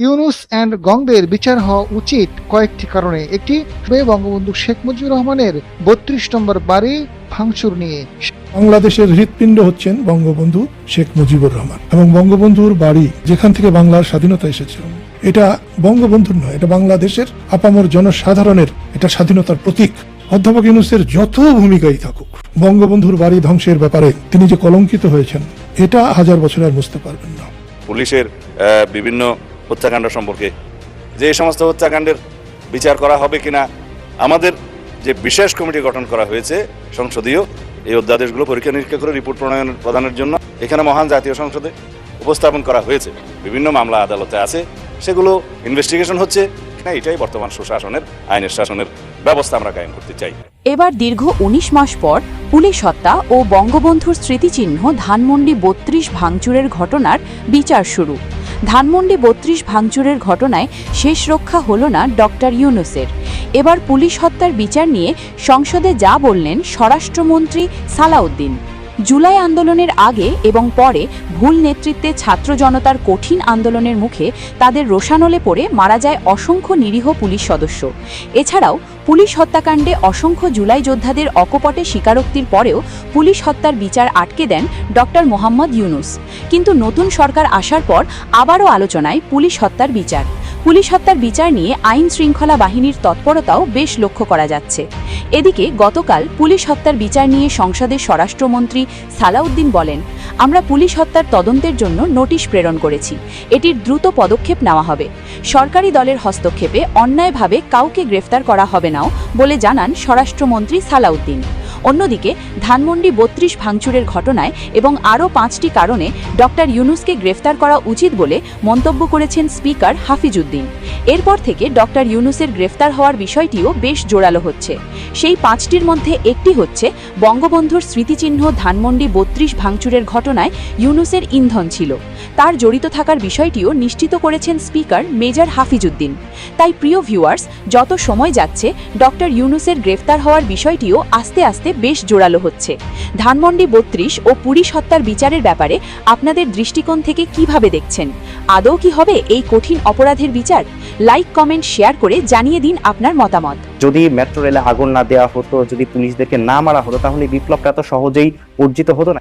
Yunus and গংদের বিচার হওয়া উচিত কয়েকটি কারণে। একটি, বঙ্গবন্ধু শেখ মুজিবুর রহমানের ৩২ নম্বর বাড়ি ভাঙচুর নিয়ে। বাংলাদেশের হৃৎপিণ্ড হচ্ছেন বঙ্গবন্ধু শেখ মুজিবুর রহমান, এবং বঙ্গবন্ধুর বাড়ি যেখান থেকে বাংলার স্বাধীনতা এসেছে, এটা বঙ্গবন্ধুর নয়, এটা বাংলাদেশের আপামর জনসাধারণের এটা স্বাধীনতার প্রতীক। অধ্যাপক ইউনূসের যত ভূমিকাই থাকুক, বঙ্গবন্ধুর বাড়ি ধ্বংসের ব্যাপারে তিনি যে কলঙ্কিত হয়েছেন, এটা হাজার বছর আর বুঝতে পারবেন না। পুলিশের বিভিন্ন হত্যাকাণ্ড সম্পর্কে, যে এই সমস্ত হত্যাকাণ্ডের বিচার করা হবে কিনা, আমাদের যে বিশেষ কমিটি গঠন করা হয়েছে সংসদীয়, এই অধ্যাদেশগুলো পরীক্ষা নিরীক্ষা করে রিপোর্ট প্রদানের জন্য এখানে মহান জাতীয় সংসদে উপস্থাপন করা হয়েছে। বিভিন্ন মামলা আদালতে আছে, সেগুলো ইনভেস্টিগেশন হচ্ছে। এটাই বর্তমান সুশাসনের, আইনের শাসনের ব্যবস্থা আমরা কায়েম করতে চাই। এবার দীর্ঘ ১৯ মাস পর পুলিশ হত্যা ও বঙ্গবন্ধুর স্মৃতিচিহ্ন ধানমন্ডি ৩২ ভাঙচুরের ঘটনার বিচার শুরু। ধানমন্ডি ৩২ ভাঙচুরের ঘটনায় শেষ রক্ষা হল না ডক্টর ইউনূসের। এবার পুলিশ হত্যার বিচার নিয়ে সংসদে যা বললেন স্বরাষ্ট্রমন্ত্রী সালাউদ্দিন। জুলাই আন্দোলনের আগে এবং পরে ভুল নেতৃত্বে ছাত্র জনতার কঠিন আন্দোলনের মুখে তাদের রোষানলে পড়ে মারা যায় অসংখ্য নিরীহ পুলিশ সদস্য। এছাড়াও পুলিশ হত্যাকাণ্ডে অসংখ্য জুলাই যোদ্ধাদের অকপটে স্বীকারোক্তির পরেও পুলিশ হত্যার বিচার আটকে দেন ডক্টর মোহাম্মদ ইউনূস। কিন্তু নতুন সরকার আসার পর আবারও আলোচনায় পুলিশ হত্যার বিচার। পুলিশ হত্যার বিচার নিয়ে আইন শৃঙ্খলা বাহিনীর তৎপরতাও বেশ লক্ষ্য করা যাচ্ছে। এদিকে গতকাল পুলিশ হত্যার বিচার নিয়ে সংসদের স্বরাষ্ট্রমন্ত্রী সালাউদ্দিন বলেন, আমরা পুলিশ হত্যার তদন্তের জন্য নোটিশ প্রেরণ করেছি। এটির দ্রুত পদক্ষেপ নেওয়া হবে। সরকারি দলের হস্তক্ষেপে অন্যায়ভাবে কাউকে গ্রেফতার করা হবে নাও বলে জানান স্বরাষ্ট্রমন্ত্রী সালাউদ্দিন। অন্যদিকে ধানমন্ডি ৩২ ভাঙচুরের ঘটনায় এবং আরও ৫টি কারণে ডক্টর ইউনূসকে গ্রেফতার করা উচিত বলে মন্তব্য করেছেন স্পিকার হাফিজউদ্দিন। এরপর থেকে ডক্টর ইউনূসের গ্রেফতার হওয়ার বিষয়টিও বেশ জোরালো হচ্ছে। সেই ৫টির মধ্যে একটি হচ্ছে বঙ্গবন্ধুর স্মৃতিচিহ্ন ধানমন্ডি ৩২ ভাঙচুরের ঘটনায় ইউনূসের ইন্ধন ছিল। তার জড়িত থাকার বিষয়টিও নিশ্চিত করেছেন স্পিকার মেজর হাফিজউদ্দিন। তাই প্রিয় ভিউয়ার্স, যত সময় যাচ্ছে ডক্টর ইউনূসের গ্রেফতার হওয়ার বিষয়টিও আস্তে আস্তে বেশ জোরালো হচ্ছে। ধানমন্ডি ৩২ ও পুলিশ হত্যার বিচারের ব্যাপারে আপনাদের দৃষ্টিকোণ থেকে কিভাবে দেখছেন? আদৌ কি হবে এই কঠিন অপরাধের বিচার? লাইক, কমেন্ট, শেয়ার করে জানিয়ে দিন আপনার মতামত। যদি মেট্রো রেলে আগুন না দেওয়া হতো, যদি পুলিশদেরকে না মারা হতো, তাহলে বিপ্লবটা তো সহজেই অর্জিত হতো না।